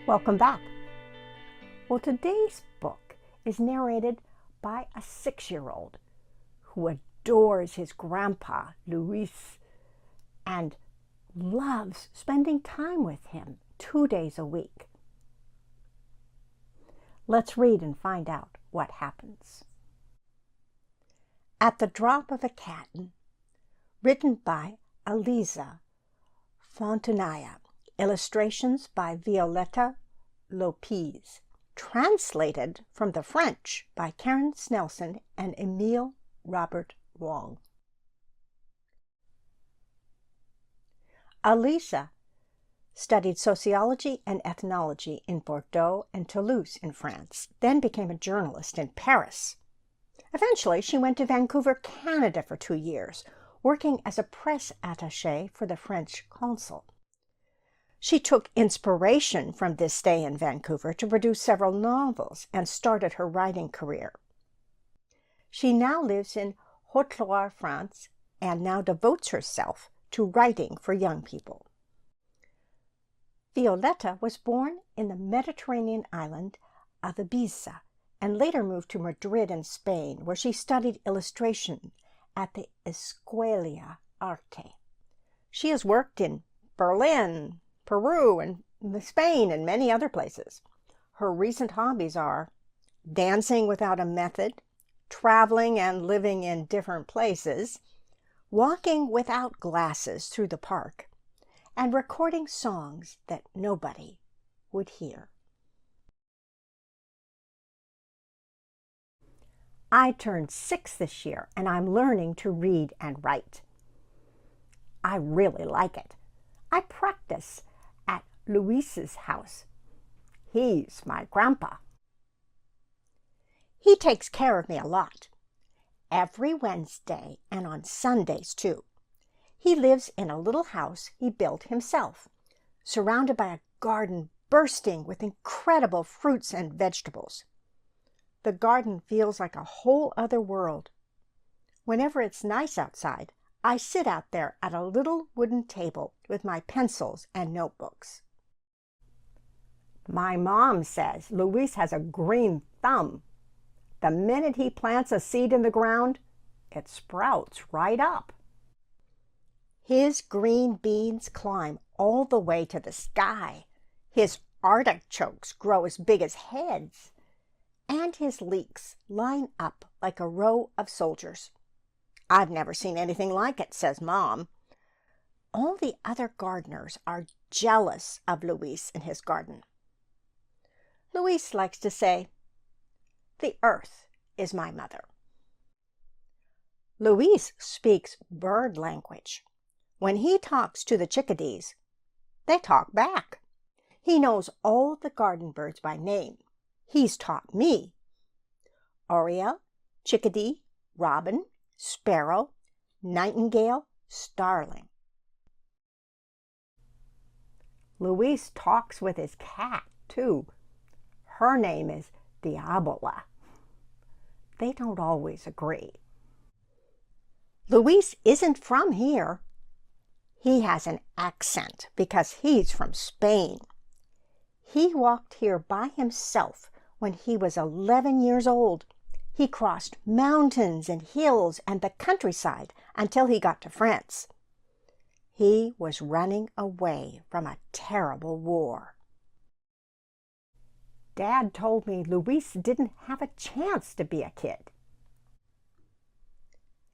Welcome back. Well, today's book is narrated by a 6-year-old who adores his grandpa, Luis, and loves spending time with him 2 days a week. Let's read and find out what happens. At the Drop of a Captain, written by Elisa Fontanaya, illustrations by Violetta Lopez, translated from the French by Karen Snelson and Emile Robert Wong. Elisa studied sociology and ethnology in Bordeaux and Toulouse in France, then became a journalist in Paris. Eventually, she went to Vancouver, Canada for 2 years, working as a press attaché for the French consul. She took inspiration from this stay in Vancouver to produce several novels and started her writing career. She now lives in Haute-Loire, France, and now devotes herself to writing for young people. Violetta was born in the Mediterranean island of Ibiza and later moved to Madrid in Spain, where she studied illustration at the Escuela Arte. She has worked in Berlin, Peru, and Spain, and many other places. Her recent hobbies are dancing without a method, traveling and living in different places, walking without glasses through the park, and recording songs that nobody would hear. I turned 6 this year, and I'm learning to read and write. I really like it. I practice at Luis's house. He's my grandpa. He takes care of me a lot. Every Wednesday and on Sundays too. He lives in a little house he built himself, surrounded by a garden bursting with incredible fruits and vegetables. The garden feels like a whole other world. Whenever it's nice outside, I sit out there at a little wooden table with my pencils and notebooks. My mom says Luis has a green thumb. The minute he plants a seed in the ground, it sprouts right up. His green beans climb all the way to the sky. His artichokes grow as big as heads. And his leeks line up like a row of soldiers. I've never seen anything like it, says Mom. All the other gardeners are jealous of Luis and his garden. Luis likes to say, "The earth is my mother." Luis speaks bird language. When he talks to the chickadees, they talk back. He knows all the garden birds by name. He's taught me. Oriole, chickadee, robin, sparrow, nightingale, starling. Luis talks with his cat, too. Her name is Diabola. They don't always agree. Luis isn't from here. He has an accent because he's from Spain. He walked here by himself when he was 11 years old. He crossed mountains and hills and the countryside until he got to France. He was running away from a terrible war. Dad told me Luis didn't have a chance to be a kid.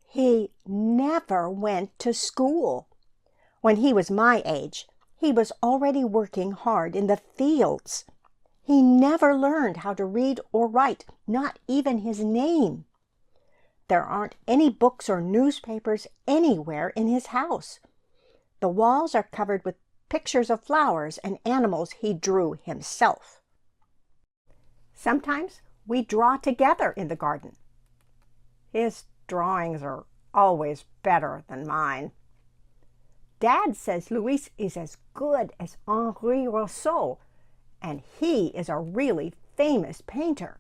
He never went to school. When he was my age, he was already working hard in the fields. He never learned how to read or write, not even his name. There aren't any books or newspapers anywhere in his house. The walls are covered with pictures of flowers and animals he drew himself. Sometimes we draw together in the garden. His drawings are always better than mine. Dad says Luis is as good as Henri Rousseau, and he is a really famous painter.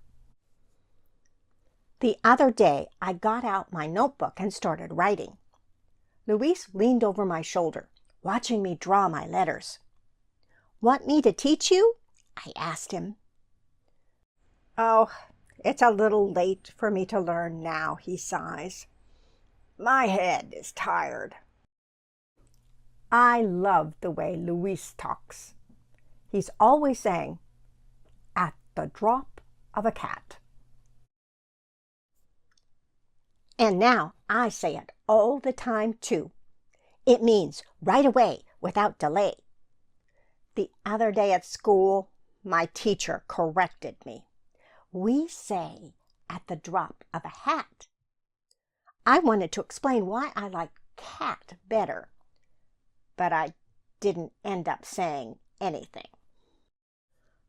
The other day, I got out my notebook and started writing. Luis leaned over my shoulder, watching me draw my letters. "Want me to teach you?" I asked him. "Oh, it's a little late for me to learn now," he sighs. "My head is tired." I love the way Luis talks. He's always saying, "at the drop of a cat." And now I say it all the time, too. It means right away, without delay. The other day at school, my teacher corrected me. We say "at the drop of a hat." I wanted to explain why I like cat better, but I didn't end up saying anything.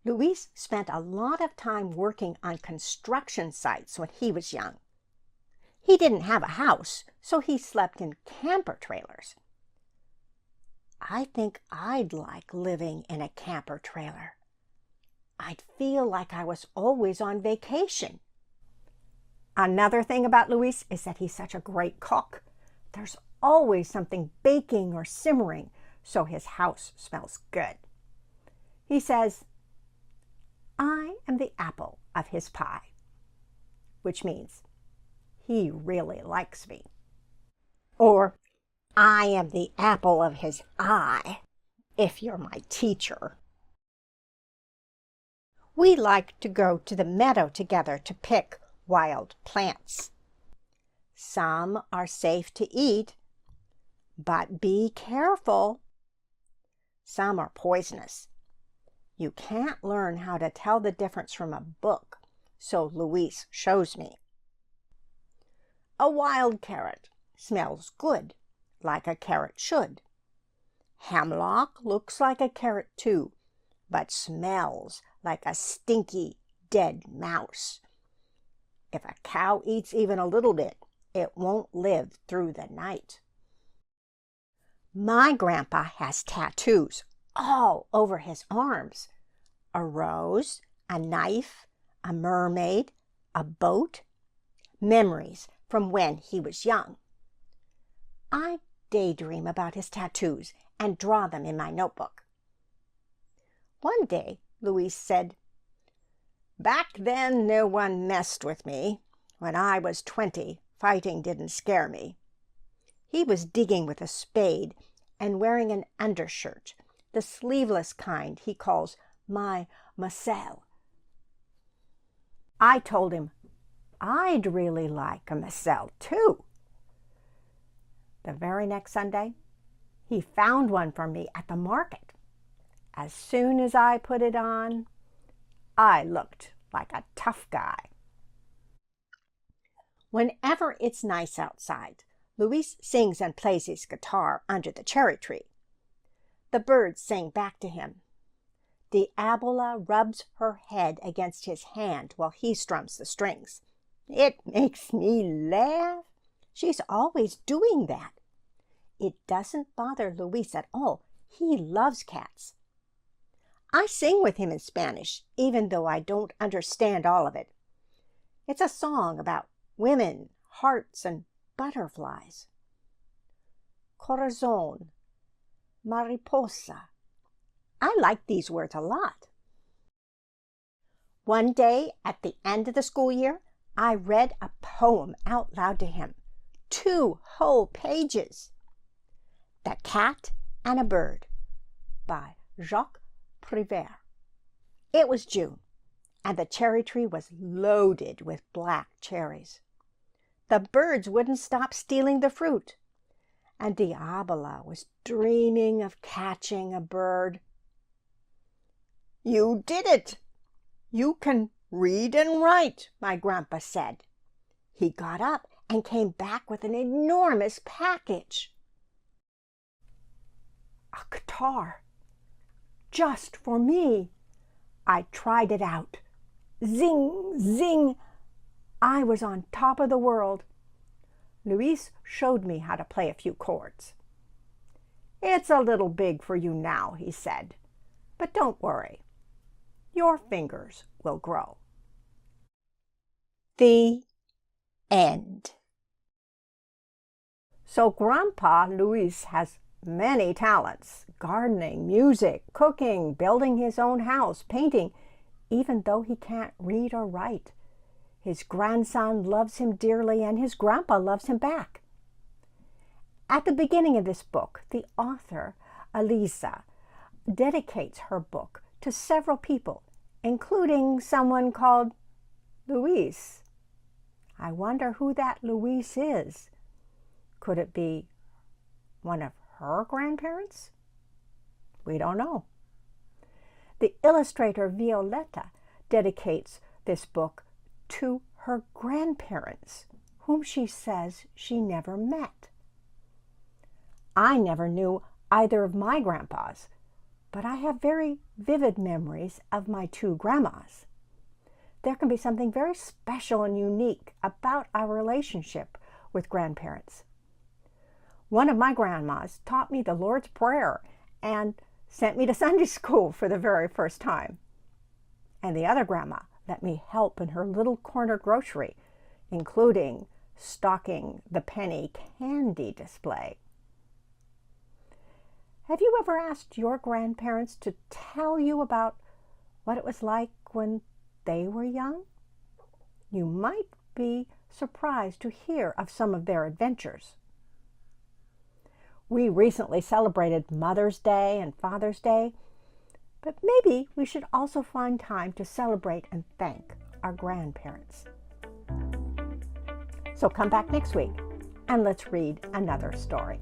Luis spent a lot of time working on construction sites when he was young. He didn't have a house, so he slept in camper trailers. I think I'd like living in a camper trailer. I'd feel like I was always on vacation. Another thing about Luis is that he's such a great cook. There's always something baking or simmering, so his house smells good. He says, "I am the apple of his pie," which means he really likes me. Or, "I am the apple of his eye," if you're my teacher. We like to go to the meadow together to pick wild plants. Some are safe to eat, but be careful. Some are poisonous. You can't learn how to tell the difference from a book, so Luis shows me. A wild carrot smells good, like a carrot should. Hemlock looks like a carrot too, but smells like a stinky, dead mouse. If a cow eats even a little bit, it won't live through the night. My grandpa has tattoos all over his arms. A rose, a knife, a mermaid, a boat. Memories from when he was young. I daydream about his tattoos and draw them in my notebook. One day, Luis said, "Back then, no one messed with me. When I was 20, fighting didn't scare me." He was digging with a spade and wearing an undershirt, the sleeveless kind he calls my macelle. I told him I'd really like a macelle too. The very next Sunday, he found one for me at the market. As soon as I put it on, I looked like a tough guy. Whenever it's nice outside, Luis sings and plays his guitar under the cherry tree. The birds sing back to him. Diabola rubs her head against his hand while he strums the strings. It makes me laugh. She's always doing that. It doesn't bother Luis at all. He loves cats. I sing with him in Spanish, even though I don't understand all of it. It's a song about women, hearts, and butterflies. Corazón, mariposa. I like these words a lot. One day at the end of the school year, I read a poem out loud to him. 2 whole pages. The Cat and a Bird by Jacques Prévert. It was June, and the cherry tree was loaded with black cherries. The birds wouldn't stop stealing the fruit, and Diabola was dreaming of catching a bird. "You did it! You can read and write," my grandpa said. He got up and came back with an enormous package. A guitar, just for me. I tried it out. Zing, zing. I was on top of the world. Luis showed me how to play a few chords. "It's a little big for you now," he said, "but don't worry. Your fingers will grow." The end. So Grandpa Luis has many talents: gardening, music, cooking, building his own house, painting, even though he can't read or write. His grandson loves him dearly, and his grandpa loves him back. At the beginning of this book, the author, Eliza, dedicates her book to several people, including someone called Louise. I wonder who that Louise is. Could it be one of her grandparents? We don't know. The illustrator Violetta dedicates this book to her grandparents, whom she says she never met. I never knew either of my grandpas, but I have very vivid memories of my two grandmas. There can be something very special and unique about our relationship with grandparents. One of my grandmas taught me the Lord's Prayer and sent me to Sunday school for the very first time. And the other grandma let me help in her little corner grocery, including stocking the penny candy display. Have you ever asked your grandparents to tell you about what it was like when they were young? You might be surprised to hear of some of their adventures. We recently celebrated Mother's Day and Father's Day, but maybe we should also find time to celebrate and thank our grandparents. So come back next week and let's read another story.